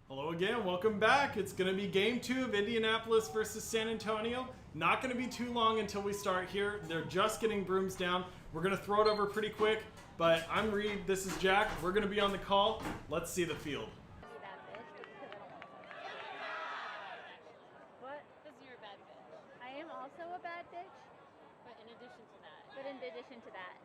Hello again, welcome back. It's going to be game 2 of Indianapolis versus San Antonio. Not going to be too long until we start here. They're just getting brooms down. We're going to throw it over pretty quick, but I'm Reed, this is Jack. We're going to be on the call. Let's see the field. What? Because you're a bad bitch. I am also a bad bitch, But in addition to that.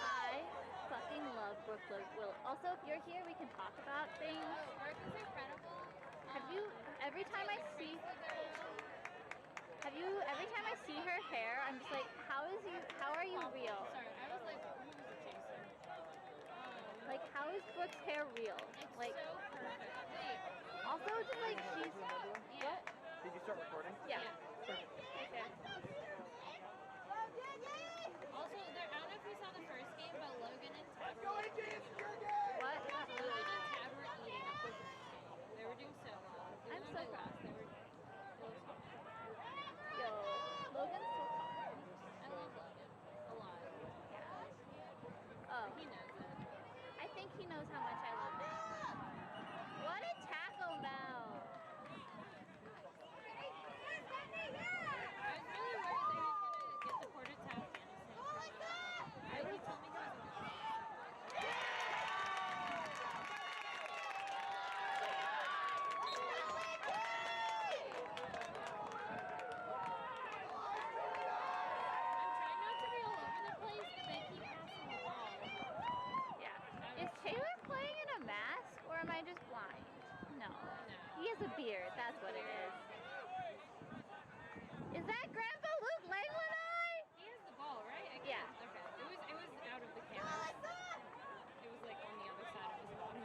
I fucking love Brooklyn. Will. Also, if you're here, we can talk about things. Brooke is incredible. Every time I see her hair, I'm just like, how are you real? Sorry, I was like, who was it, Jason? Like, how is Brooke's hair real? It's Like, so perfect. Wait. also just like she's Yeah. Did you start recording? yeah. Okay. Okay. Also, I don't know if you saw the first game, but Logan and Tab What? were eating a cookie. They were doing so well. I'm so proud. They were top. Yo, Logan's so hot. I love Logan a lot. Yeah. Oh. He knows it. I think he knows how much I love him. What a tackle now! I was really worried that he was going to get the quarter tap fantasy. He told me he was going to. I'm trying not to be all over the place, but they keep passing the ball. Yeah. Is Taylor playing in a mask, or am I just blind? No. He has a beard, that's what it is. Is that Grandpa Luke Langlanai? He has the ball, right? Yeah. Okay. It was out of the camera. It was like on the other side of his body.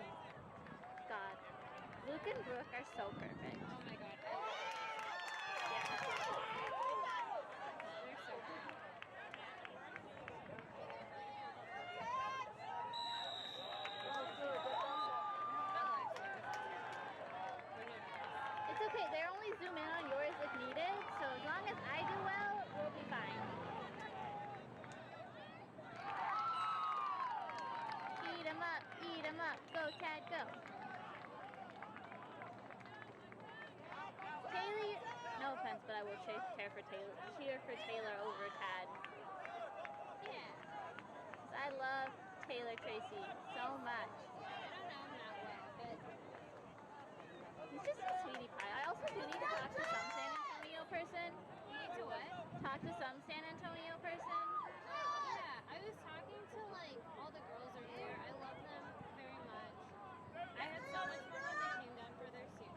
God. Luke and Brooke are so perfect. Oh my god. Yeah. They're so good. It's okay, they only zoom in on yours if needed, so as long as I do well, we'll be fine. Eat 'em up, go Tad, go. Taylor, no offense, but I will cheer for Taylor over Tad. Yeah. 'Cause I love Taylor Tracy so much. I don't know him that well, but He's just a sweetie pie. I also do need to talk to some San Antonio person. you need to what? Talk to some San Antonio person. Yeah, I was talking to like all the girls over there. I love them very much. I had so much fun when they came down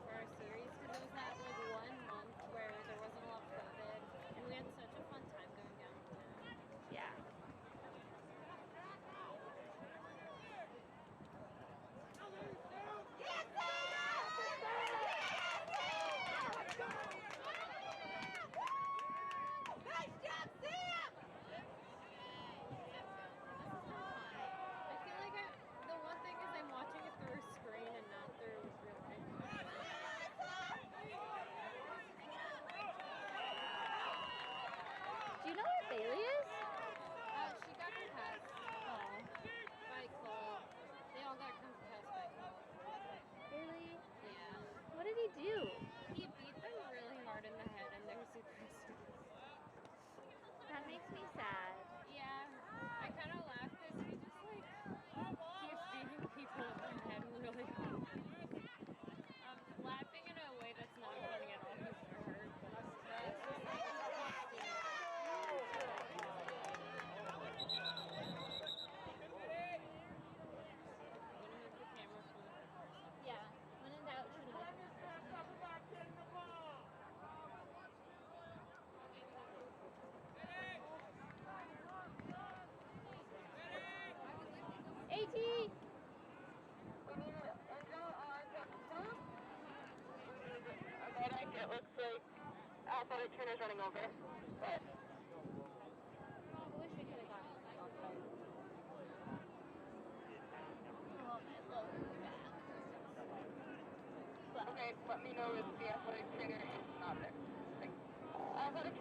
for our series because it was that like 1 month where there wasn't a lot of COVID, and we had such a fun time going down to town. Yeah. I feel like the one thing is I'm watching it through a screen and not through real life. Do you know where Bailey is? She got concussed by Cole. They all got concussed by Cole. Really? Yeah. What did he do? He beat them really hard in the head and they're super stupid. That makes me sad. Yeah. I kind of laugh because he just like keeps beating people in the head really hard. I'm laughing in a way that's not funny at all because they're hurt, but that's just like disgusting. I'm gonna move the camera from the first person. Yeah. When in doubt, shoot him. AT! It looks like athletic trainer's running over, but I wish we could have gotten that outside. Oh, my lower back. okay, let me know if the athletic trainer is not there. Thanks. Athletic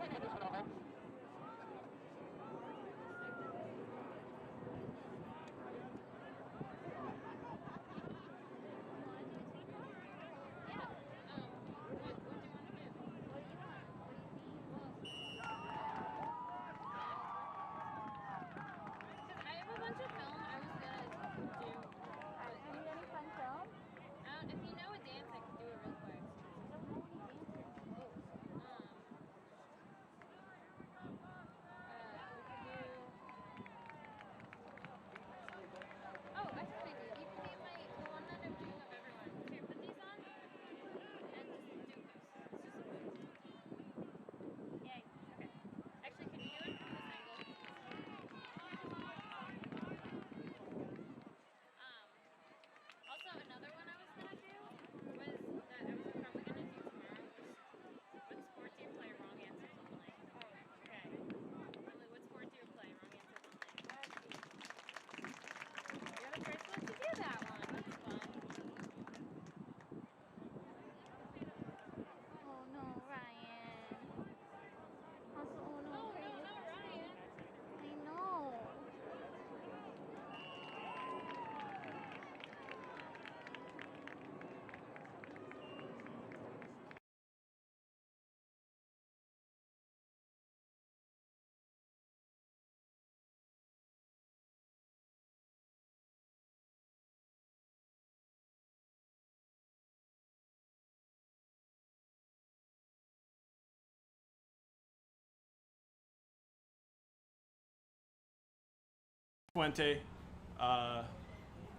Fuente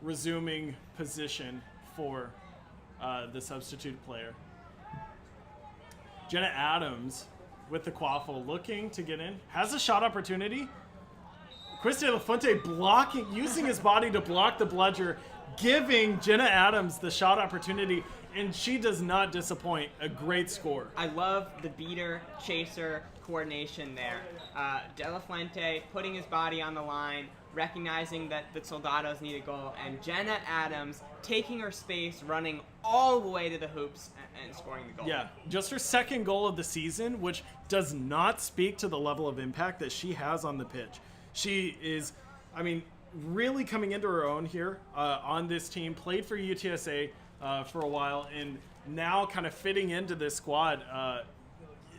resuming position for the substitute player. Jenna Adams with the quaffle looking to get in. Has a shot opportunity. Chris De La Fuente blocking, using his body to block the bludger, giving Jenna Adams the shot opportunity, and she does not disappoint. A great score. I love the beater, chaser coordination there. De La Fuente putting his body on the line, recognizing that the Soldados need a goal, and Jenna Adams taking her space, running all the way to the hoops and scoring the goal. Yeah, just her second goal of the season, which does not speak to the level of impact that she has on the pitch. She is, I mean, really coming into her own here on this team, played for UTSA for a while, and now kind of fitting into this squad.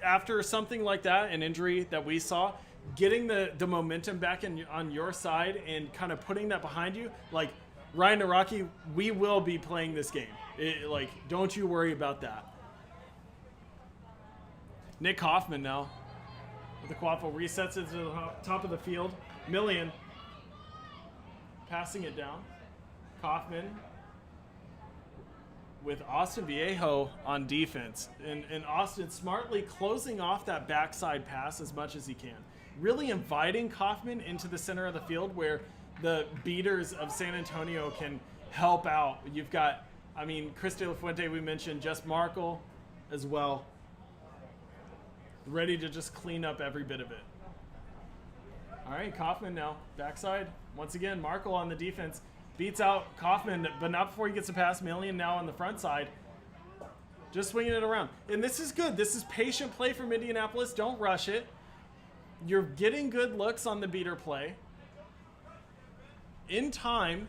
After something like that, an injury that we saw, getting the momentum back on your side and kind of putting that behind you, like Ryan Naraki, we will be playing this game. Like, don't you worry about that. Nick Hoffman now with the quaffle, resets it to the top of the field. Million passing it down. Kaufman with Austin Viejo on defense. And Austin smartly closing off that backside pass as much as he can. Really inviting Kaufman into the center of the field where the beaters of San Antonio can help out. You've got, I mean, Chris De La Fuente, we mentioned, Jess Markle as well. Ready to just clean up every bit of it. All right, Kaufman now, backside. Once again, Markle on the defense. Beats out Kaufman, but not before he gets a pass. Million now on the front side. Just swinging it around. And this is good. This is patient play from Indianapolis. Don't rush it. You're getting good looks on the beater play. In time,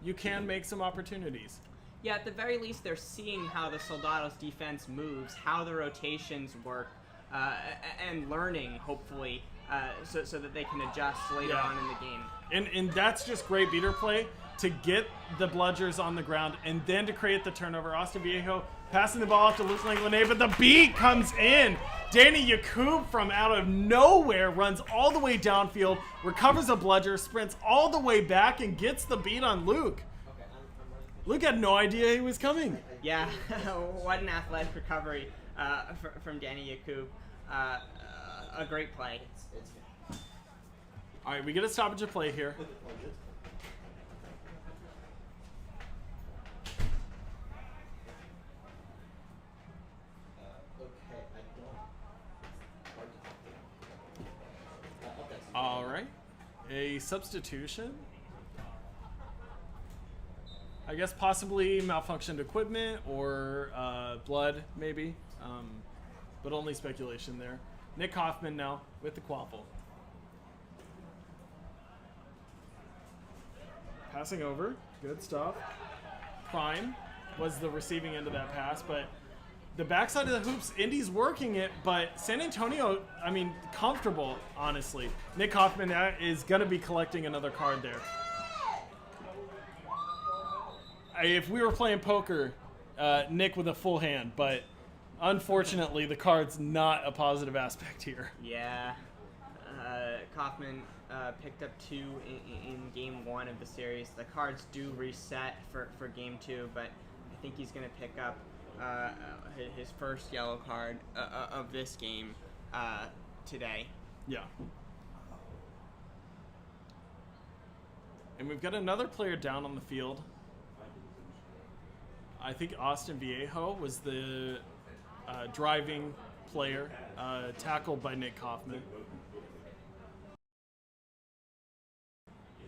you can make some opportunities. Yeah, at the very least, they're seeing how the Soldados defense moves, how the rotations work, and learning, hopefully, so that they can adjust later on in the game. And that's just great beater play to get the bludgers on the ground and then to create the turnover. Austin Viejo passing the ball off to Luke Langlanet, but the beat comes in. Danny Yakub from out of nowhere runs all the way downfield, recovers a bludger, sprints all the way back, and gets the beat on Luke. Luke had no idea he was coming. Yeah, what an athletic recovery from Danny Yakub. A great play. All right, we get a stoppage of play here. All right, a substitution. I guess possibly malfunctioned equipment or blood, maybe, but only speculation there. Nick Hoffman now with the quaffle. Passing over, good stuff. Prime was the receiving end of that pass, but the backside of the hoops, Indy's working it, but San Antonio, I mean, comfortable, honestly. Nick Hoffman is going to be collecting another card there. If we were playing poker, Nick with a full hand, but unfortunately the card's not a positive aspect here. Yeah, Kaufman picked up 2 in game 1 of the series. The cards do reset for game 2, but I think he's going to pick up his first yellow card of this game today. Yeah. And we've got another player down on the field. I think Austin Viejo was the driving player, tackled by Nick Kaufman.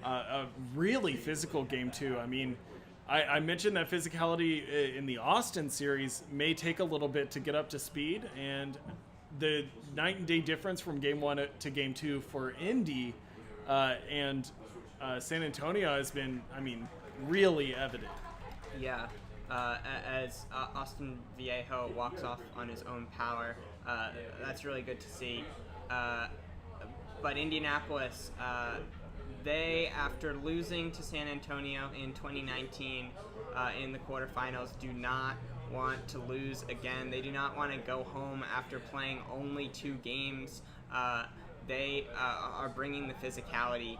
A really physical game, too. I mean, I mentioned that physicality in the Austin series may take a little bit to get up to speed, and the night and day difference from game 1 to game 2 for Indy and San Antonio has been, I mean, really evident. Yeah. As Austin Viejo walks off on his own power. That's really good to see. But Indianapolis, they, after losing to San Antonio in 2019 in the quarterfinals, do not want to lose again. They do not want to go home after playing only 2 games. They are bringing the physicality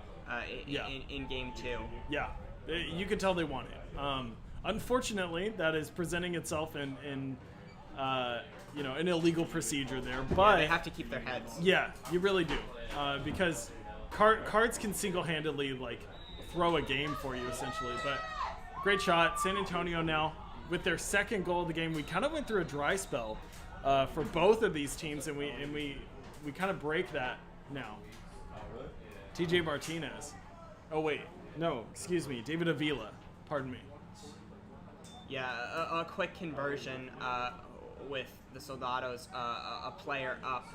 in game 2. Yeah, you could tell they want it. Unfortunately, that is presenting itself in an illegal procedure there. But they have to keep their heads. Yeah, you really do, because cards can single-handedly throw a game for you essentially. But great shot, San Antonio now with their second goal of the game. We kind of went through a dry spell for both of these teams, and we kind of break that now. TJ Martinez. Oh wait, no, excuse me, David Avila. Pardon me. Yeah, a quick conversion with the Soldados, a player up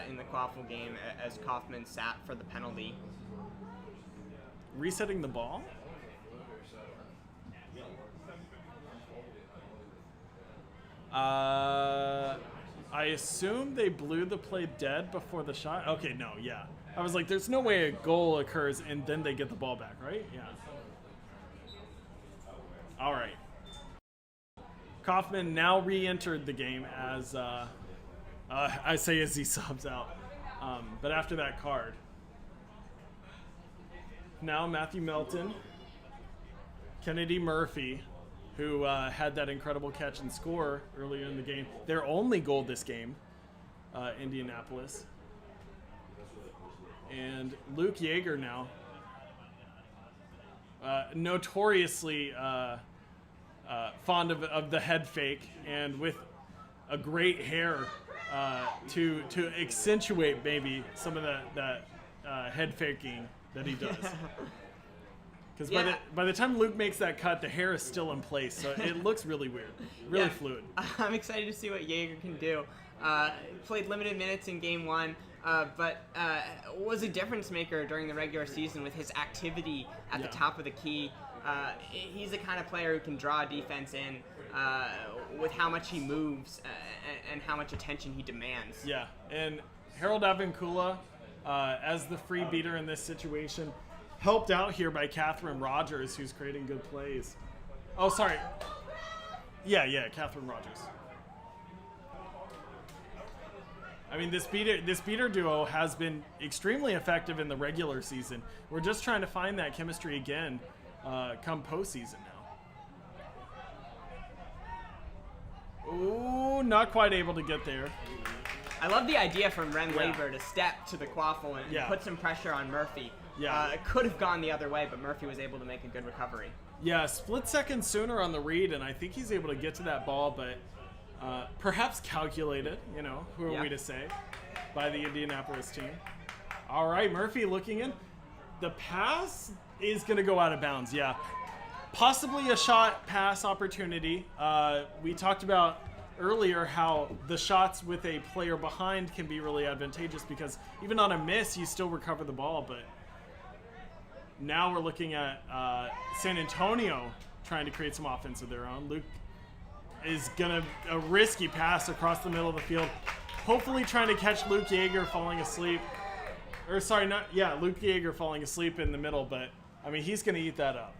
in the Quaffle game as Kaufman sat for the penalty. Resetting the ball? I assume they blew the play dead before the shot. Okay, no, yeah. I was like, there's no way a goal occurs and then they get the ball back, right? Yeah. All right. Kaufman now re-entered the game as, I say as he subs out. But after that card. Now Matthew Melton, Kennedy Murphy, who had that incredible catch and score earlier in the game. Their only goal this game, Indianapolis. And Luke Yeager now, notoriously fond of the head fake, and with a great hair to accentuate maybe some of that head faking that he does. Because by the time Luke makes that cut, the hair is still in place, so it looks really weird, really fluid. I'm excited to see what Yeager can do. Played limited minutes in game 1, but was a difference maker during the regular season with his activity at the top of the key. He's the kind of player who can draw defense in with how much he moves and how much attention he demands. Yeah, and Harold Avancula, as the free beater in this situation, helped out here by Catherine Rogers, who's creating good plays. Oh, sorry. Yeah, Catherine Rogers. I mean, this beater duo has been extremely effective in the regular season. We're just trying to find that chemistry again come postseason now. Ooh, not quite able to get there. I love the idea from Ren Laver to step to the Quaffle and put some pressure on Murphy. Yeah. It could have gone the other way, but Murphy was able to make a good recovery. Yeah, split second sooner on the read, and I think he's able to get to that ball, but perhaps calculated, who are we to say, by the Indianapolis team. All right, Murphy looking in. The pass is going to go out of bounds, yeah. Possibly a shot pass opportunity. We talked about earlier how the shots with a player behind can be really advantageous because even on a miss, you still recover the ball, but now we're looking at San Antonio trying to create some offense of their own. Luke is going to a risky pass across the middle of the field, hopefully trying to catch Luke Yeager falling asleep. Or sorry, Luke Yeager falling asleep in the middle, but I mean, he's going to eat that up.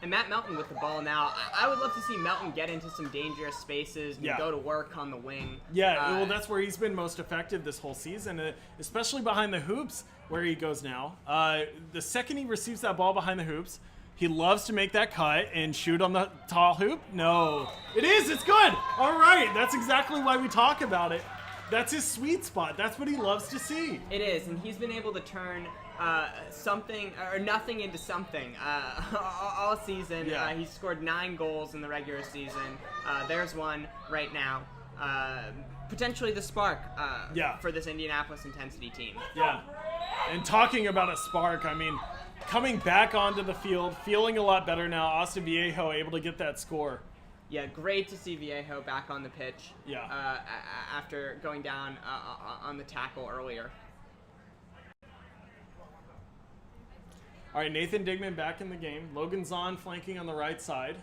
And Matt Melton with the ball now. I would love to see Melton get into some dangerous spaces and go to work on the wing. Yeah, well, that's where he's been most effective this whole season, especially behind the hoops where he goes now. The second he receives that ball behind the hoops, he loves to make that cut and shoot on the tall hoop. No, it is. It's good. All right, that's exactly why we talk about it. That's his sweet spot. That's what he loves to see. It is, and he's been able to turn something or nothing into something all season. Yeah. He's scored 9 goals in the regular season. There's one right now. Potentially the spark for this Indianapolis Intensity team. Yeah, and talking about a spark, I mean, coming back onto the field, feeling a lot better now. Austin Viejo able to get that score. Yeah, great to see Viejo back on the pitch. Yeah. After going down on the tackle earlier. All right, Nathan Digman back in the game. Logan Zahn flanking on the right side.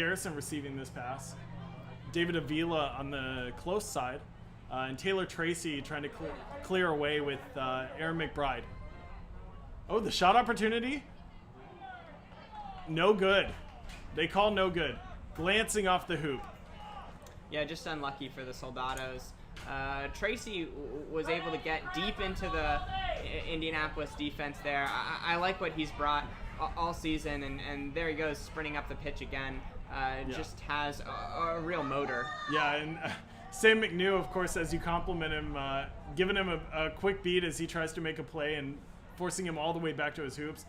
Garrison receiving this pass. David Avila on the close side. And Taylor Tracy trying to clear away with Aaron McBride. Oh, the shot opportunity. No good. They call no good. Glancing off the hoop. Yeah, just unlucky for the Soldados. Tracy was able to get deep into the Indianapolis defense there. I like what he's brought all season, and there he goes, sprinting up the pitch again. Just has a real motor. Yeah, and Sam McNew, of course, as you compliment him, giving him a quick beat as he tries to make a play and forcing him all the way back to his hoops.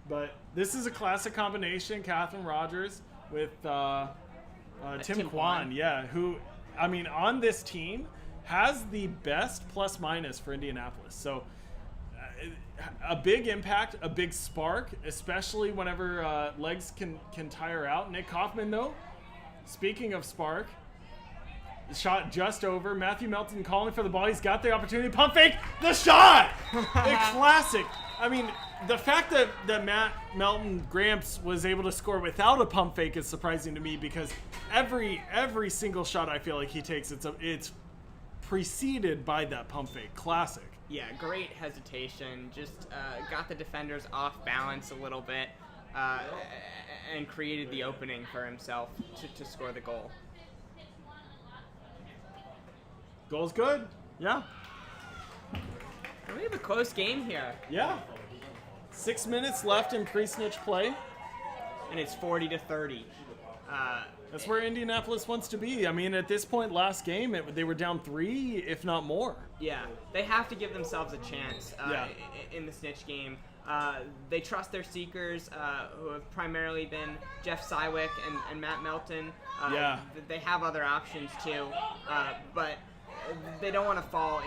But this is a classic combination, Catherine Rogers with Tim Kwan, who, I mean, on this team has the best plus minus for Indianapolis. So a big impact, a big spark, especially whenever legs can tire out. Nick Kaufman, though, speaking of spark, shot just over. Matthew Melton calling for the ball. He's got the opportunity. Pump fake, the shot! A classic. I mean, the fact that Matt Melton Gramps was able to score without a pump fake is surprising to me, because every single shot I feel like he takes, it's preceded by that pump fake. Classic. Yeah, great hesitation. Just got the defenders off balance a little bit and created the opening for himself to score the goal. Goal's good. Yeah. We have a close game here. Yeah. 6 minutes left in pre-snitch play. And it's 40-30. That's where Indianapolis wants to be. I mean, at this point, last game, they were down 3, if not more. Yeah, they have to give themselves a chance in the snitch game. They trust their seekers, who have primarily been Jeff Sywick and Matt Melton. They have other options too, but they don't want to fall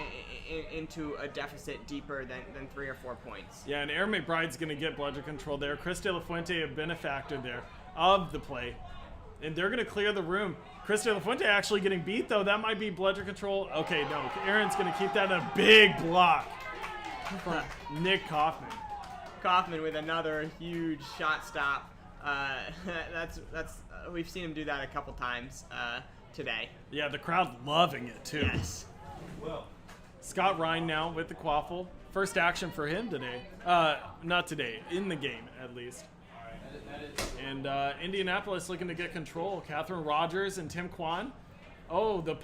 into a deficit deeper than 3 or 4 points. Yeah, and Aaron McBride's going to get bludger control there. Chris De La Fuente, a benefactor there of the play. And they're going to clear the room. Chris De La Fuente actually getting beat, though. That might be bludger control. Okay, no. Aaron's going to keep that in a big block from Nick Kaufman. Kaufman with another huge shot stop. We've seen him do that a couple times today. Yeah, the crowd loving it, too. Yes. Scott Ryan now with the quaffle. First action for him today. Not today, in the game, at least. And Indianapolis looking to get control. Catherine Rogers and Tim Kwan. Oh, the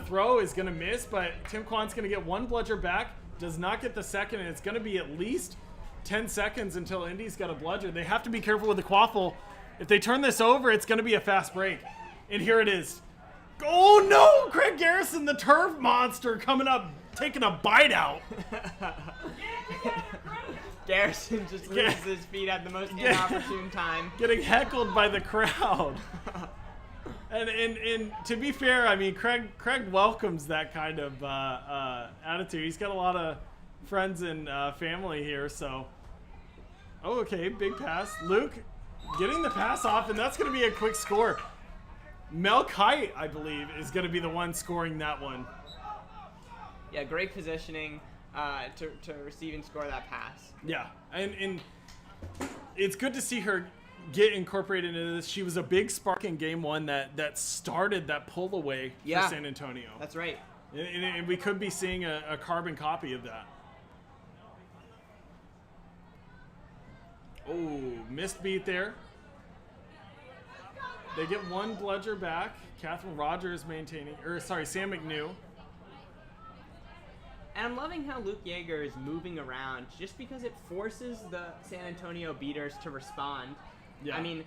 throw is going to miss, but Tim Kwan's going to get one bludger back. Does not get the second, and it's going to be at least 10 seconds until Indy's got a bludger. They have to be careful with the quaffle. If they turn this over, it's going to be a fast break. And here it is. Oh, no! Craig Garrison, the turf monster, coming up, taking a bite out. Garrison just loses his feet at the most inopportune time. Getting heckled by the crowd. and to be fair, I mean, Craig welcomes that kind of attitude. He's got a lot of friends and family here, so. Oh, okay, big pass. Luke getting the pass off, and that's going to be a quick score. Mel Kite, I believe, is going to be the one scoring that one. Yeah, great positioning to receive and score that pass. Yeah, and it's good to see her get incorporated into this. She was a big spark in game one that started that pull away for San Antonio. That's right. And we could be seeing a carbon copy of that. Oh, missed beat there. They get one bludger back. Catherine Rogers Sam McNew. And I'm loving how Luke Yeager is moving around just because it forces the San Antonio beaters to respond. Yeah. I mean,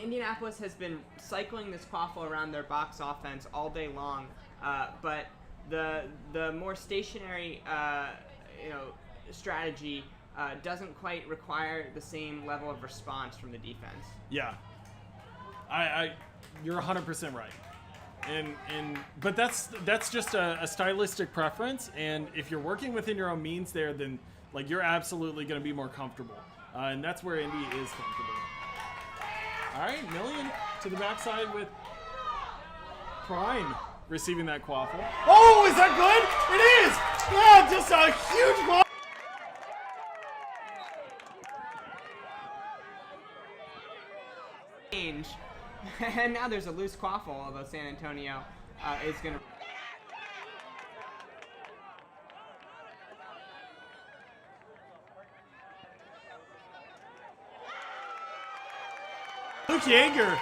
Indianapolis has been cycling this quaffle around their box offense all day long, but the more stationary strategy doesn't quite require the same level of response from the defense. Yeah. You're 100% right. But that's just a stylistic preference, and if you're working within your own means there, then like you're absolutely going to be more comfortable, and that's where Indy is comfortable. All right, Million to the backside with Prime receiving that quaffle. Oh, is that good? It is. Yeah, just a huge ball. change. And now there's a loose quaffle, although San Antonio is going to... Luke Yeager.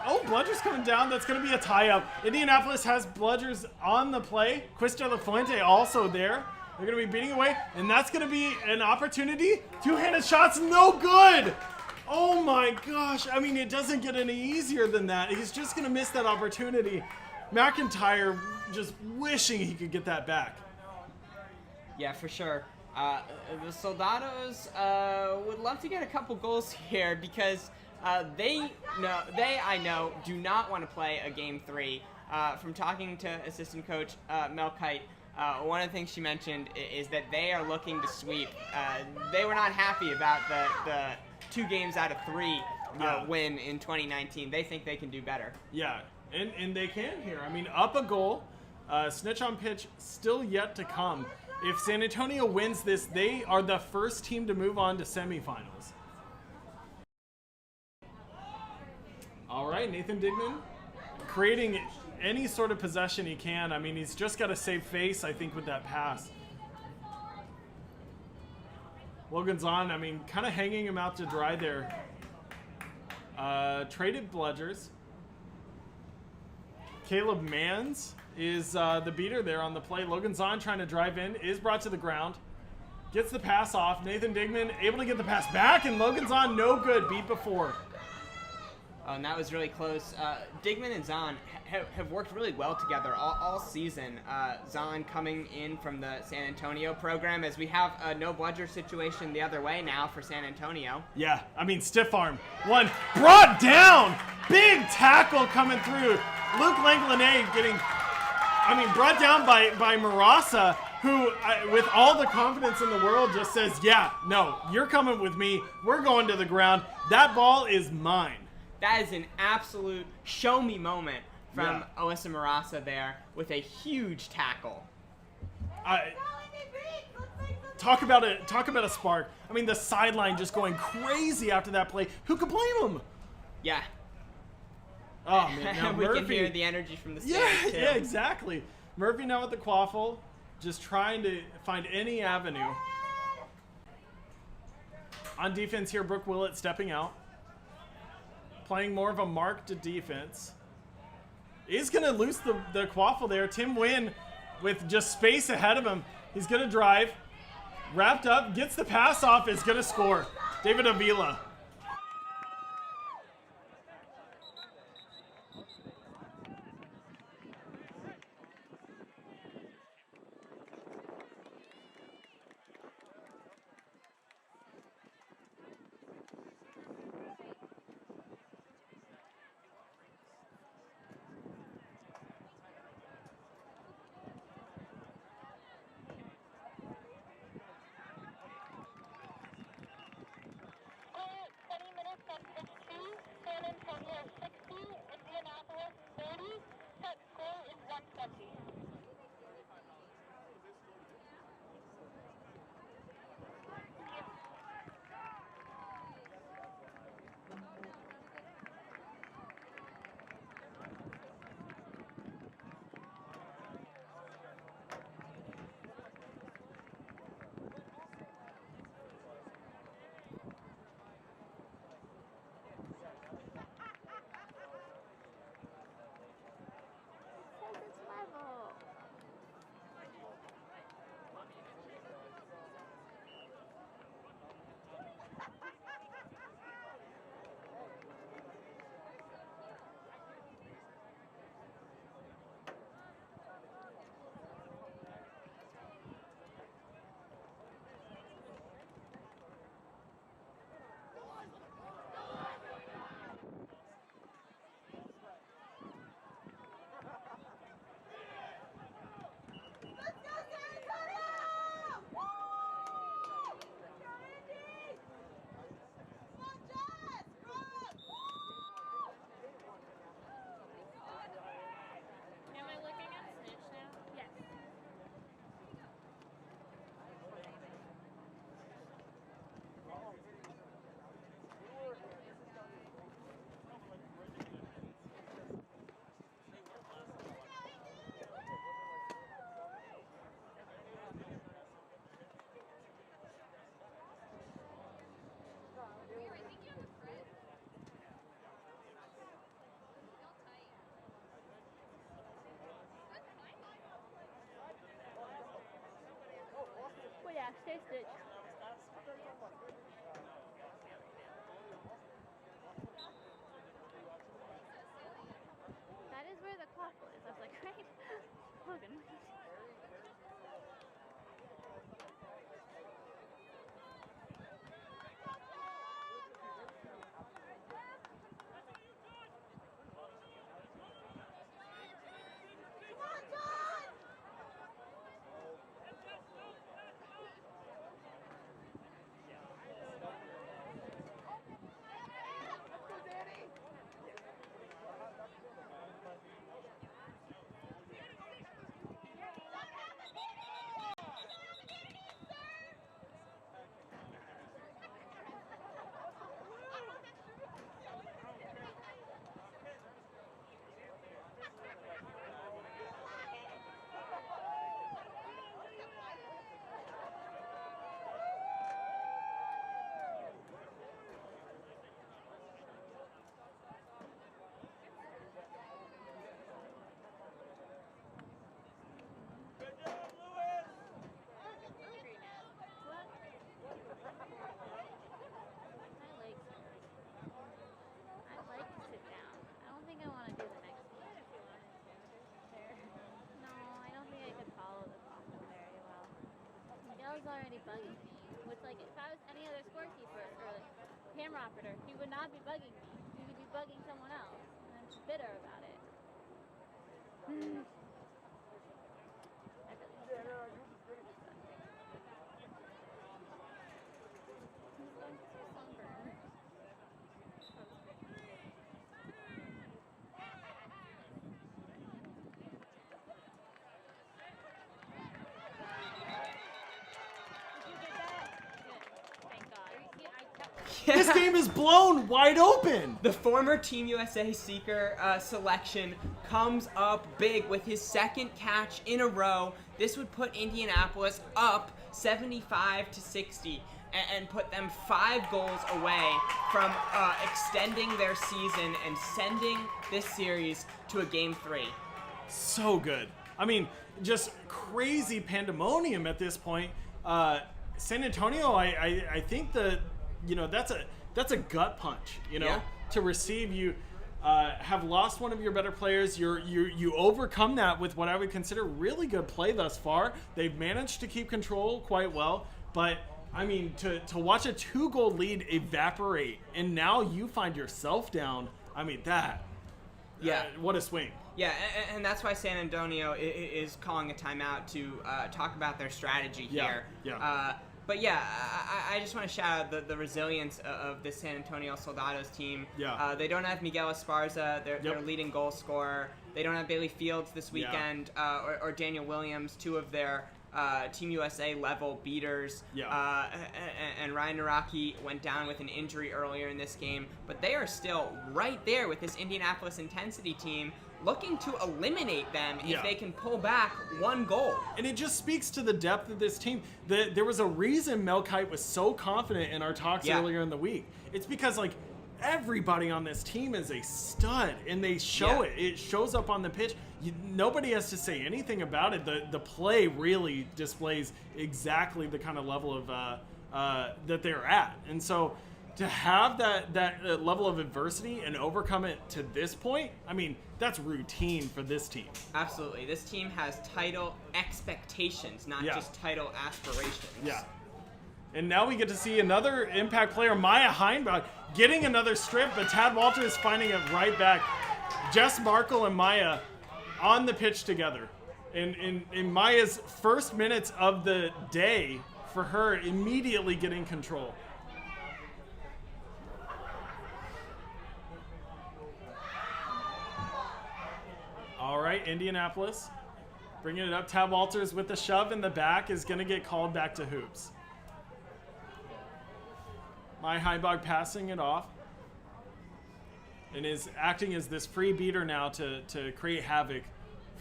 Oh, Bludger's coming down. That's going to be a tie-up. Indianapolis has Bludgers on the play. Quista de la Fuente also there. They're going to be beating away, and that's going to be an opportunity. Two-handed shots, no good. Oh my gosh. I mean, it doesn't get any easier than that. He's just going to miss that opportunity. McIntyre just wishing he could get that back. Yeah, for sure. The Soldados would love to get a couple goals here because I know, do not want to play a game 3. From talking to assistant coach Mel Kite, one of the things she mentioned is that they are looking to sweep. They were not happy about the 2 games out of 3 win in 2019. They think they can do better. Yeah, and they can here. I mean, up a goal. Snitch on pitch still yet to come. If San Antonio wins this, they are the first team to move on to semifinals. All right, Nathan Dignan creating any sort of possession he can. I mean, he's just got to save face, I think, with that pass. Logan's on, I mean, kind of hanging him out to dry there. Traded Bludgers. Caleb Mans is the beater there on the play. Logan Zahn trying to drive in, is brought to the ground. Gets the pass off. Nathan Dignan able to get the pass back, and Logan Zahn no good, beat before. And that was really close. Digman and Zahn have worked really well together all season. Zahn coming in from the San Antonio program, as we have a no bludger situation the other way now for San Antonio. Yeah, I mean, stiff arm. One, brought down! Big tackle coming through. Luke Langlanay getting, brought down by Marasa, who, with all the confidence in the world, just says, yeah, no, you're coming with me. We're going to the ground. That ball is mine. That is an absolute show-me moment from Alyssa Marasa there with a huge tackle. Talk about a spark. I mean, the sideline just going crazy after that play. Who could blame him? Yeah. Oh, man. Now we Murphy, can hear the energy from the stands, too. Yeah, exactly. Murphy now with the quaffle, just trying to find any avenue. On defense here, Brooke Willett stepping out. Playing more of a marked defense. Is going to lose the quaffle there. Tim Wynn with just space ahead of him. He's going to drive. Wrapped up. Gets the pass off. Is going to score. David Avila. Okay, Snitch. That is where the clock was. I was like, right? Logan. Already bugging me, which like if I was any other scorekeeper or like camera operator, he would not be bugging me. He would be bugging someone else, and I'm just bitter about it. I really This game is blown wide open. The former Team USA Seeker selection comes up big with his second catch in a row. This would put Indianapolis up 75-60 and put them 5 goals away from extending their season and sending this series to a Game 3. So good. I mean, just crazy pandemonium at this point. San Antonio, I think that's a gut punch, Yeah. to receive. You have lost one of your better players. You overcome that with what I would consider really good play thus far. They've managed to keep control quite well, but I mean, to watch a 2-goal lead evaporate and now you find yourself down. I mean, what a swing. Yeah, and that's why San Antonio is calling a timeout to talk about their strategy here. Yeah. But yeah, I just want to shout out the resilience of this San Antonio Soldados team. Yeah. They don't have Miguel Esparza, their leading goal scorer. They don't have Bailey Fields this weekend, or Daniel Williams, 2 of their Team USA level beaters. Yeah. And Ryan Naraki went down with an injury earlier in this game, but they are still right there with this Indianapolis Intensity team, looking to eliminate them if they can pull back 1 goal. And it just speaks to the depth of this team. There was a reason Melkite was so confident in our talks earlier in the week. It's because, like, everybody on this team is a stud, and they show it. It shows up on the pitch. Nobody has to say anything about it. The play really displays exactly the kind of level of that they're at. And so to have that level of adversity and overcome it to this point, I mean, that's routine for this team. Absolutely. This team has title expectations, not just title aspirations. Yeah. And now we get to see another impact player, Maya Heinbach, getting another strip, but Tad Walters finding it right back. Jess Markle and Maya on the pitch together. In Maya's first minutes of the day, for her immediately getting control. All right, Indianapolis bringing it up. Tab Walters with the shove in the back is going to get called back to hoops. Maya Heinbach passing it off and is acting as this free beater now to create havoc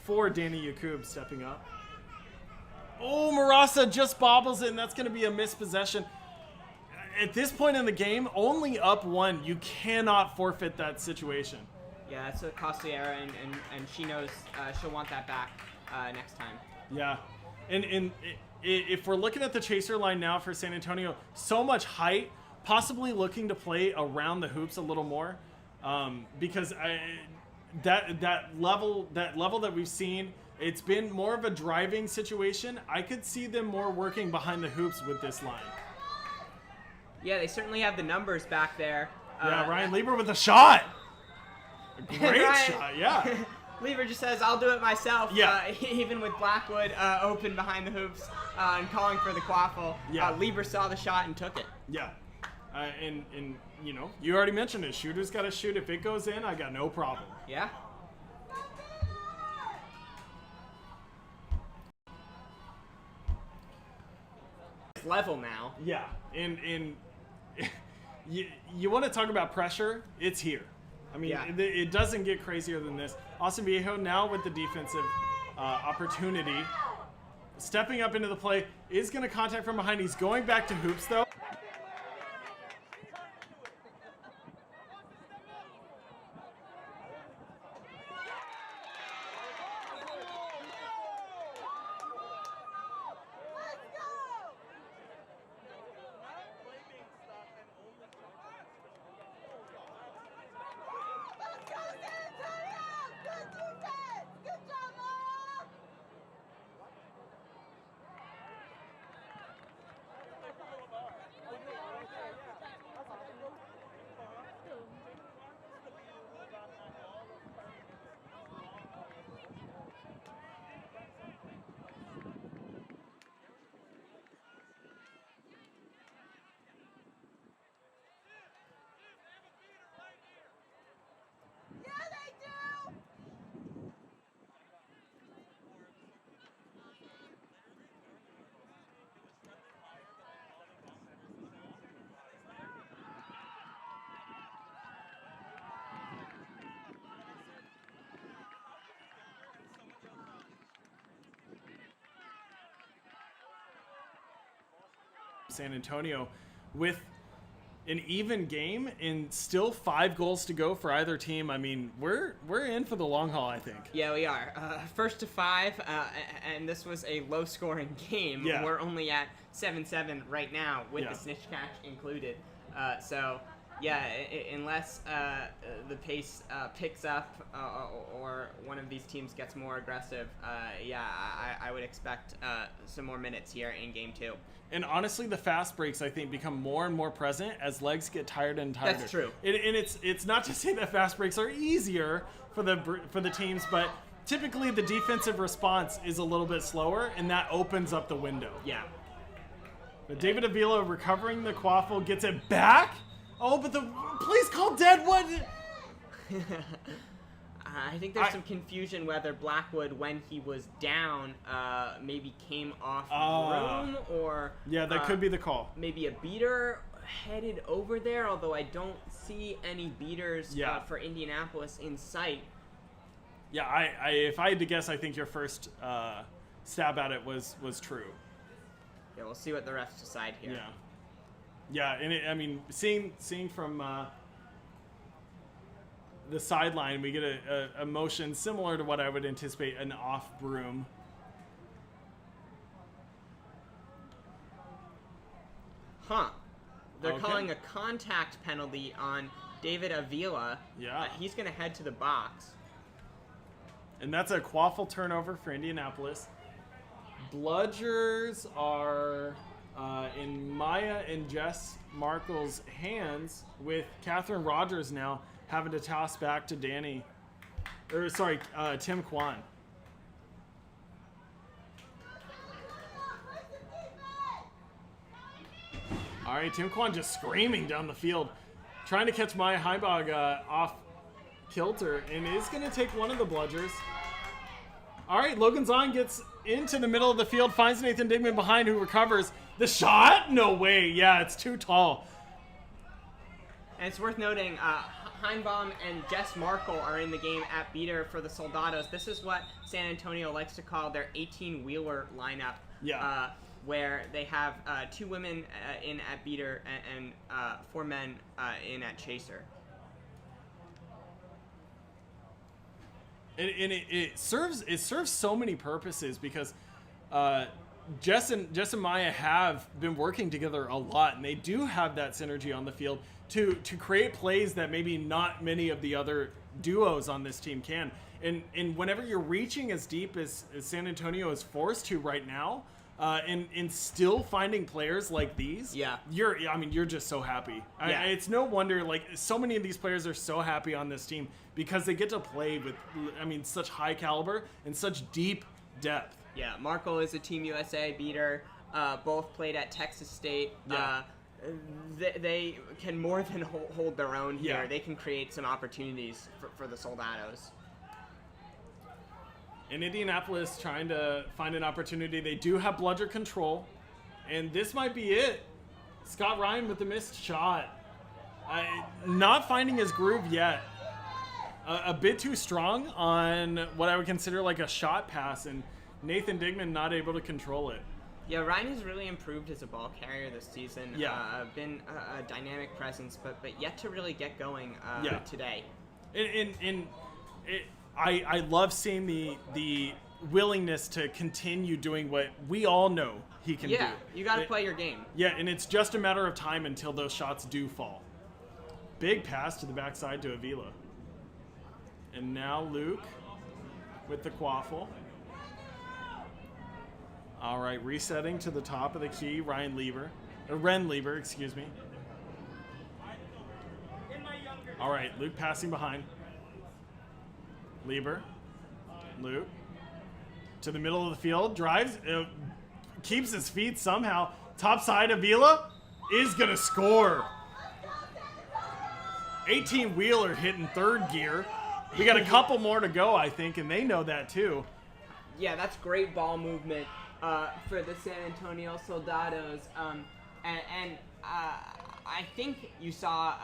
for Danny Yakub stepping up. Oh, Marasa just bobbles it, and that's going to be a missed possession. At this point in the game, only up 1. You cannot forfeit that situation. Yeah, that's a costly error, and she knows she'll want that back next time. Yeah. And if we're looking at the chaser line now for San Antonio, so much height, possibly looking to play around the hoops a little more, because that level that we've seen, it's been more of a driving situation. I could see them more working behind the hoops with this line. Yeah, they certainly have the numbers back there. Yeah, Ryan Lieber with a shot. A great Ryan- shot, yeah. Lieber just says, I'll do it myself. Yeah. Even with Blackwood open behind the hoops and calling for the quaffle. Yeah. Lieber saw the shot and took it. Yeah. And you know, you already mentioned it. Shooter's got to shoot. If it goes in, I got no problem. Yeah. Level now. Yeah. And you want to talk about pressure? It's here. I mean, Yeah. it doesn't get crazier than this. Austin Viejo now with the defensive opportunity. Stepping up into the play, is going to contact from behind. He's going back to hoops, though. San Antonio with an even game and still 5 goals to go for either team. I mean, we're in for the long haul, I think. Yeah, we are. First to 5, and this was a low-scoring game. Yeah. We're only at 7-7 right now with Yeah. the snitch catch included. So, yeah, unless the pace picks up or one of these teams gets more aggressive, I would expect some more minutes here in Game 2. And honestly, the fast breaks, I think, become more and more present as legs get tired and tired. That's true. And it's not to say that fast breaks are easier for the teams, but typically the defensive response is a little bit slower, and that opens up the window. Yeah. But David Avila recovering the quaffle, gets it back. Oh, but please call dead. What? I think there's some confusion whether Blackwood, when he was down, maybe came off room or... Yeah, that could be the call. Maybe a beater headed over there, although I don't see any beaters for Indianapolis in sight. Yeah, if I had to guess, I think your first stab at it was true. Yeah, we'll see what the refs decide here. Yeah. Yeah, and I mean, seeing from the sideline, we get a motion similar to what I would anticipate an off broom. Huh. They're Okay. calling a contact penalty on David Avila. Yeah. He's going to head to the box. And that's a quaffle turnover for Indianapolis. Bludgers are in Maya and Jess Markle's hands, with Catherine Rogers now having to toss back to Tim Kwan. All right, Tim Kwan just screaming down the field, trying to catch Maya Heibog off kilter, and is going to take one of the bludgers. All right, Logan Zahn gets into the middle of the field, finds Nathan Digman behind, who recovers. The shot? No way. Yeah, it's too tall. And it's worth noting, Heinbaum and Jess Markle are in the game at beater for the Soldados. This is what San Antonio likes to call their 18-wheeler lineup. Yeah. Where they have 2 women in at beater and 4 men in at chaser. And it serves so many purposes, because Jess and Maya have been working together a lot, and they do have that synergy on the field to create plays that maybe not many of the other duos on this team can. And whenever you're reaching as deep as San Antonio is forced to right now, and still finding players like these, you're just so happy. Yeah. It's no wonder, like, so many of these players are so happy on this team because they get to play with, such high caliber and such deep depth. Yeah, Markle is a Team USA beater. Both played at Texas State. Yeah. They can more than hold their own here. Yeah. They can create some opportunities for the Soldados. In Indianapolis, trying to find an opportunity. They do have bludger control, and this might be it. Scott Ryan with the missed shot. Not finding his groove yet. A bit too strong on what I would consider like a shot pass, and Nathan Digman not able to control it. Yeah, Ryan has really improved as a ball carrier this season. Yeah. Been a dynamic presence, but yet to really get going today. I love seeing the willingness to continue doing what we all know he can do. Yeah, you got to play your game. Yeah, and it's just a matter of time until those shots do fall. Big pass to the backside to Avila. And now Luke with the quaffle. All right, resetting to the top of the key, Ren Lieber, excuse me. All right, Luke passing behind. Lieber, Luke, to the middle of the field, drives, keeps his feet somehow. Top side, Avila is going to score. 18-wheeler hitting third gear. We got a couple more to go, I think, and they know that too. Yeah, that's great ball movement for the San Antonio Soldados. I think you saw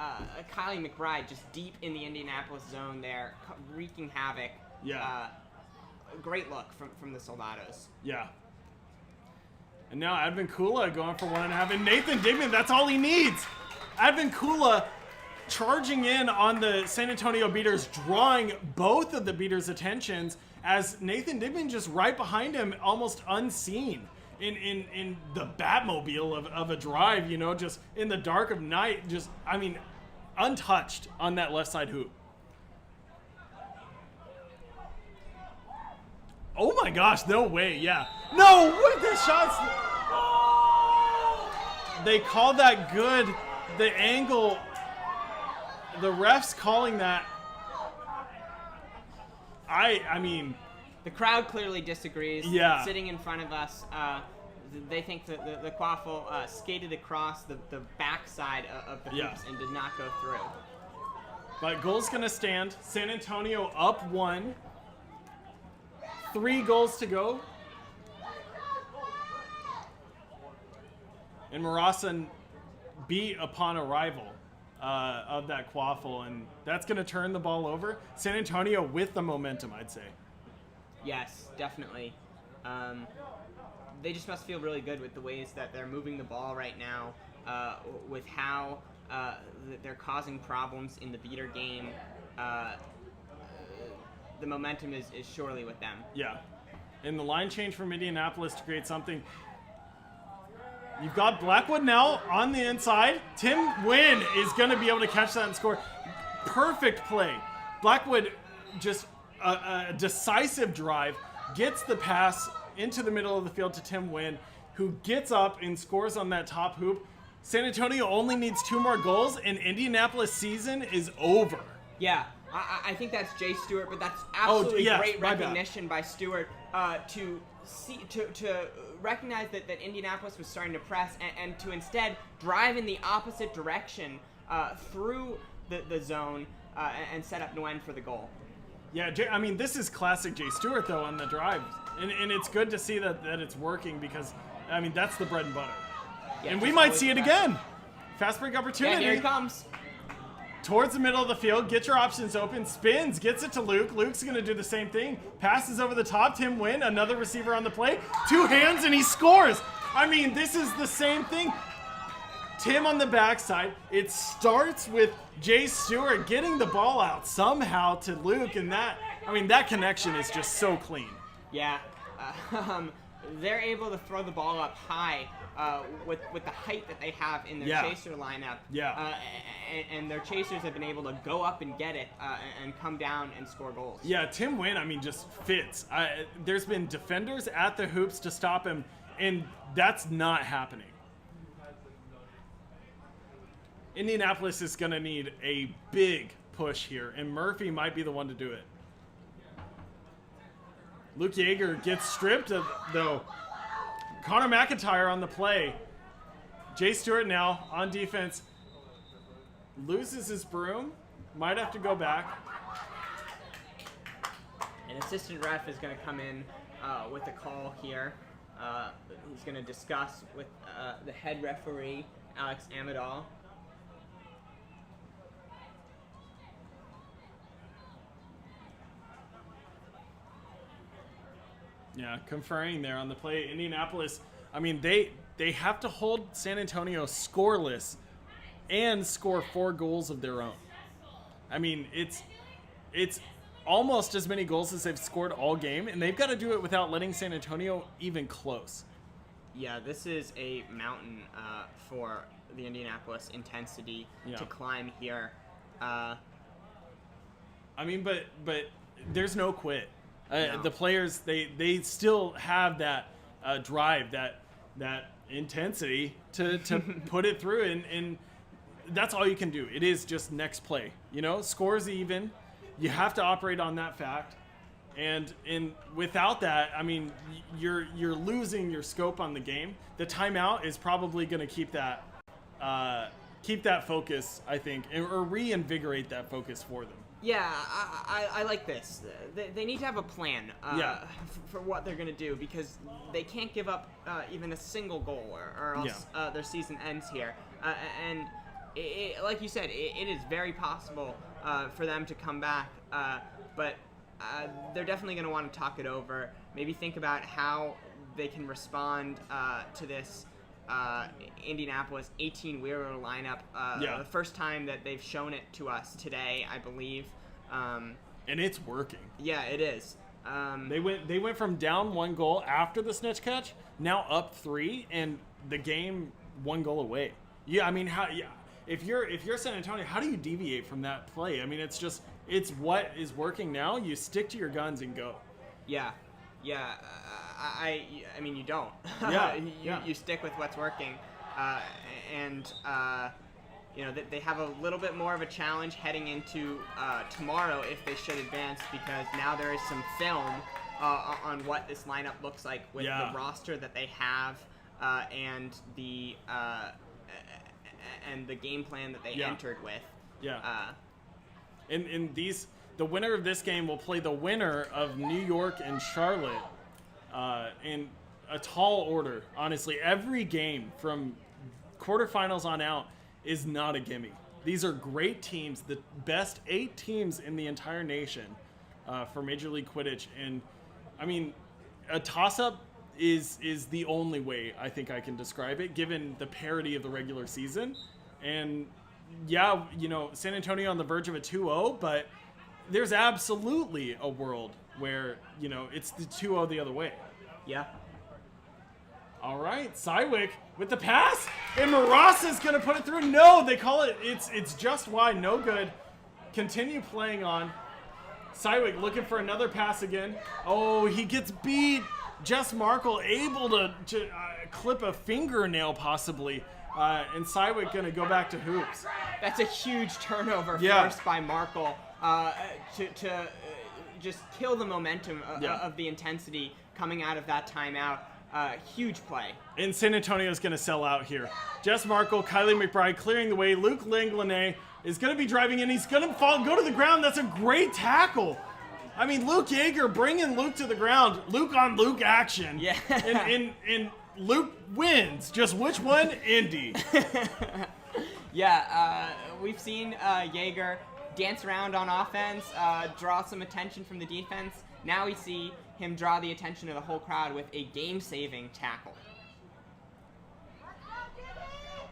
Kylie McBride just deep in the Indianapolis zone there, wreaking havoc. Yeah. Great look from the Soldados. Yeah. And now Advincula going for 1.5. And Nathan Digman, that's all he needs. Advincula charging in on the San Antonio beaters, drawing both of the beaters' attentions as Nathan Digman just right behind him, almost unseen. In the Batmobile of a drive, just in the dark of night, untouched on that left side hoop. Oh my gosh, no way, yeah. No, what the shots? They called that good. The angle, the refs calling that. The crowd clearly disagrees. Yeah. Sitting in front of us, they think that the quaffle skated across the backside of the hoops and did not go through. But goal's going to stand. San Antonio up 1. 3 goals to go. And Marasan beat upon arrival of that quaffle, and that's going to turn the ball over. San Antonio with the momentum, I'd say. Yes, definitely. They just must feel really good with the ways that they're moving the ball right now, with how they're causing problems in the beater game. The momentum is surely with them. Yeah. And the line change from Indianapolis to create something. You've got Blackwood now on the inside. Tim Wynn is going to be able to catch that and score. Perfect play. Blackwood just a decisive drive, gets the pass into the middle of the field to Tim Wynn, who gets up and scores on that top hoop. San Antonio only needs 2 more goals, and Indianapolis' season is over. Yeah, I think that's Jay Stewart, but that's absolutely great my bad. recognition by Stewart to recognize that Indianapolis was starting to press and to instead drive in the opposite direction through the zone and set up Nguyen for the goal. Yeah, this is classic Jay Stewart, though, on the drive. And it's good to see that it's working because, that's the bread and butter. Yeah, and we might see it again. Fast break opportunity. Yeah, here it comes. Towards the middle of the field, get your options open, spins, gets it to Luke. Luke's going to do the same thing. Passes over the top, Tim Wynn, another receiver on the play. 2 hands, and he scores. This is the same thing. Tim on the backside. It starts with Jay Stewart getting the ball out somehow to Luke, and that connection is just so clean. Yeah. they're able to throw the ball up high with the height that they have in their chaser lineup. And their chasers have been able to go up and get it and come down and score goals. Yeah, Tim Wynn, I mean, just fits. There's been defenders at the hoops to stop him, and that's not happening. Indianapolis is going to need a big push here, and Murphy might be the one to do it. Luke Yeager gets stripped, though. Connor McIntyre on the play. Jay Stewart now on defense. Loses his broom. Might have to go back. An assistant ref is going to come in with a call here. He's going to discuss with the head referee, Alex Amadal. Yeah, conferring there on the play. Indianapolis, I mean, they have to hold San Antonio scoreless and score 4 goals of their own. I mean, it's almost as many goals as they've scored all game, and they've got to do it without letting San Antonio even close. Yeah, this is a mountain for the Indianapolis intensity to climb here. I mean, but there's no quit. No. The players, they still have that drive, that intensity to put it through, and that's all you can do. It is just next play. You know, scores even. You have to operate on that fact, and without that, I mean, you're losing your scope on the game. The timeout is probably going to keep that focus, I think, or reinvigorate that focus for them. Yeah, I like this. They need to have a plan for what they're going to do, because they can't give up even a single goal or else their season ends here. And like you said, it is very possible for them to come back, but they're definitely going to want to talk it over, maybe think about how they can respond to this Indianapolis 18-wheeler lineup. The first time that they've shown it to us today, I believe. And it's working. Yeah, it is. They went from down 1 goal after the snitch catch, now up 3, and the game 1 goal away. Yeah, I mean, if you're San Antonio, how do you deviate from that play? I mean, it's what is working now. You stick to your guns and go. Yeah. I mean, you don't. You stick with what's working, and you know, they have a little bit more of a challenge heading into tomorrow if they should advance, because now there is some film on what this lineup looks like with the roster that they have and the game plan that they entered with. The winner of this game will play the winner of New York and Charlotte in a tall order. Honestly, every game from quarterfinals on out is not a gimme. These are great teams, the best 8 teams in the entire nation for Major League Quidditch. And I mean, a toss-up is the only way I think I can describe it, given the parity of the regular season. And yeah, you know, San Antonio on the verge of a 2-0, but there's absolutely a world where, you know, it's the 2-0 the other way. Yeah. All right, Sywick with the pass, and Marasa is going to put it through. No, they call it, it's just wide, no good. Continue playing on. Sywick looking for another pass again. Oh, he gets beat. Jess Markle able to clip a fingernail possibly, and Sywick going to go back to hoops. That's a huge turnover forced by Markle to just kill the momentum of the intensity coming out of that timeout. Huge play. And San Antonio's going to sell out here. Jess Markle, Kylie McBride clearing the way. Luke Langlanet is going to be driving in. He's going to go to the ground. That's a great tackle. I mean, Luke Yeager bringing Luke to the ground. Luke on Luke action. Yeah. And Luke wins. Just which one? Indy. We've seen Yeager dance around on offense, draw some attention from the defense. Now we see him draw the attention of the whole crowd with a game-saving tackle.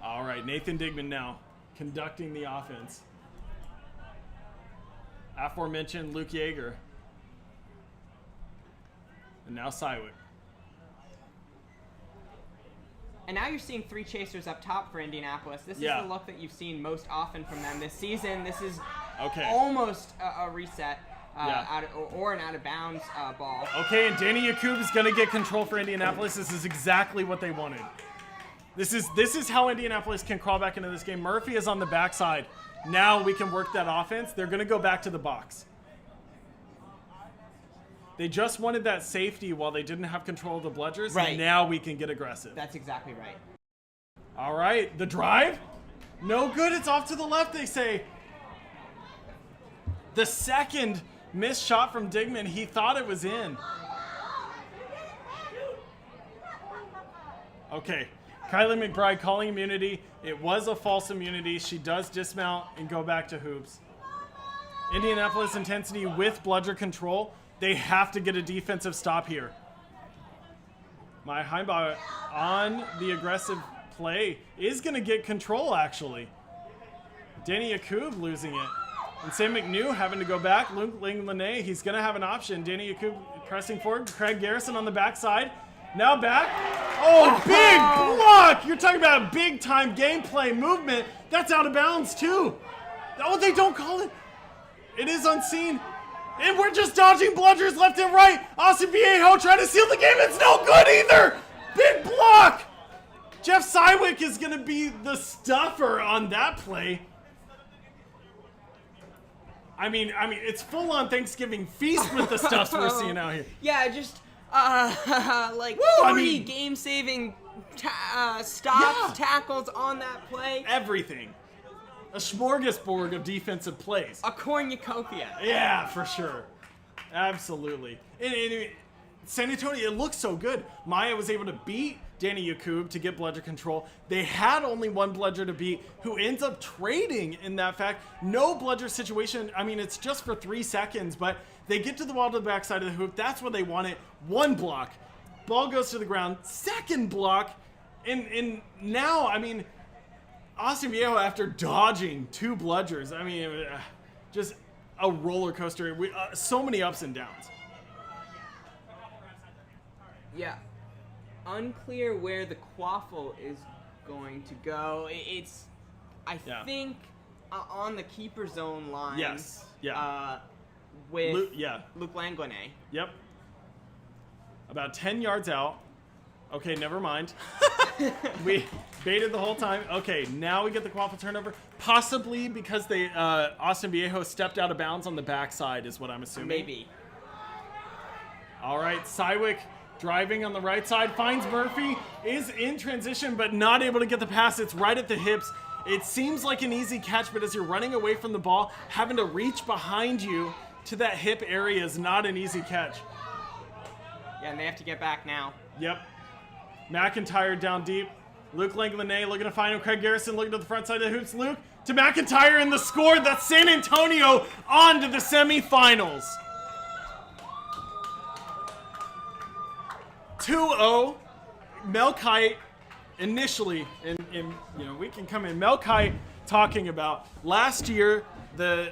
All right, Nathan Digman now conducting the offense. Aforementioned Luke Yeager. And now Sywick. And now you're seeing 3 chasers up top for Indianapolis. This is Yeah. the look that you've seen most often from them this season. This is Okay. almost a reset Yeah. or an out-of-bounds ball. Okay, and Danny Yakub is going to get control for Indianapolis. This is exactly what they wanted. This is how Indianapolis can crawl back into this game. Murphy is on the backside. Now we can work that offense. They're going to go back to the box. They just wanted that safety while they didn't have control of the bludgers. Right. And now we can get aggressive. That's exactly right. All right, the drive? No good. It's off to the left, they say. The second missed shot from Digman, he thought it was in. Okay, Kylie McBride calling immunity. It was a false immunity. She does dismount and go back to hoops. Indianapolis intensity with bludger control. They have to get a defensive stop here. My Heimbach on the aggressive play is going to get control, actually. Danny Yakub losing it. And Sam McNew having to go back. Luke Langley, he's going to have an option. Danny Yakub pressing forward. Craig Garrison on the backside. Now back. Oh, big block! You're talking about big-time gameplay movement. That's out of bounds, too. Oh, they don't call it. It is unseen. And we're just dodging bludgers left and right. Austin Viejo trying to seal the game. It's no good either. Big block. Jeff Sywick is going to be the stuffer on that play. I mean, it's full-on Thanksgiving feast with the stuffs we're seeing out here. Yeah, just like Woo, 3 game-saving stops, tackles on that play. Everything. A smorgasbord of defensive plays. A cornucopia. Yeah, for sure. Absolutely. And San Antonio, it looks so good. Maya was able to beat Danny Yakub to get bludger control. They had only one bludger to beat, who ends up trading in that fact. No bludger situation. I mean, it's just for 3 seconds, but they get to the wall to the backside of the hoop. That's where they want it. 1 block. Ball goes to the ground. 2nd block. And now, I mean, Austin Viejo, after dodging 2 bludgers, I mean, just a roller coaster. So many ups and downs. Yeah. Unclear where the quaffle is going to go. It's, I think, on the keeper zone line. Yes. Yeah. With Luke Langley. Yep. About 10 yards out. Okay, never mind. We baited the whole time. Okay, now we get the quaffle turnover. Possibly because they Austin Viejo stepped out of bounds on the backside is what I'm assuming. Maybe. All right, Sywick driving on the right side, finds Murphy, is in transition, but not able to get the pass. It's right at the hips. It seems like an easy catch, but as you're running away from the ball, having to reach behind you to that hip area is not an easy catch. Yeah, and they have to get back now. Yep. McIntyre down deep. Luke Langley looking to find him. Craig Garrison looking to the front side of the hoops. Luke to McIntyre in the score. That's San Antonio on to the semifinals. 2-0. Melkite initially, and you know, we can come in. Melkite talking about last year, the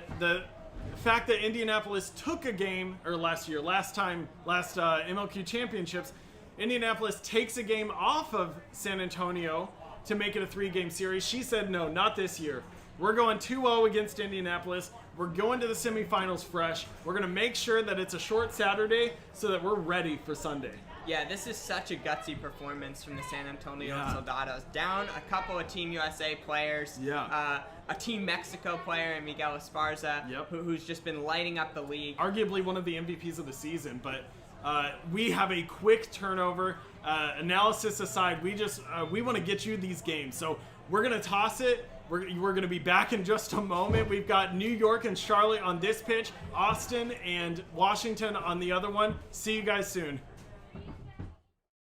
fact that Indianapolis took a game, or last MLQ championships, Indianapolis takes a game off of San Antonio to make it a 3-game series. She said, no, not this year. We're going 2-0 against Indianapolis. We're going to the semifinals fresh. We're going to make sure that it's a short Saturday so that we're ready for Sunday. Yeah, this is such a gutsy performance from the San Antonio Soldados. Down a couple of Team USA players. Yeah. A Team Mexico player in Miguel Esparza, who's just been lighting up the league. Arguably one of the MVPs of the season, but we have a quick turnover. Analysis aside, we want to get you these games. So we're going to toss it. We're going to be back in just a moment. We've got New York and Charlotte on this pitch, Austin and Washington on the other one. See you guys soon.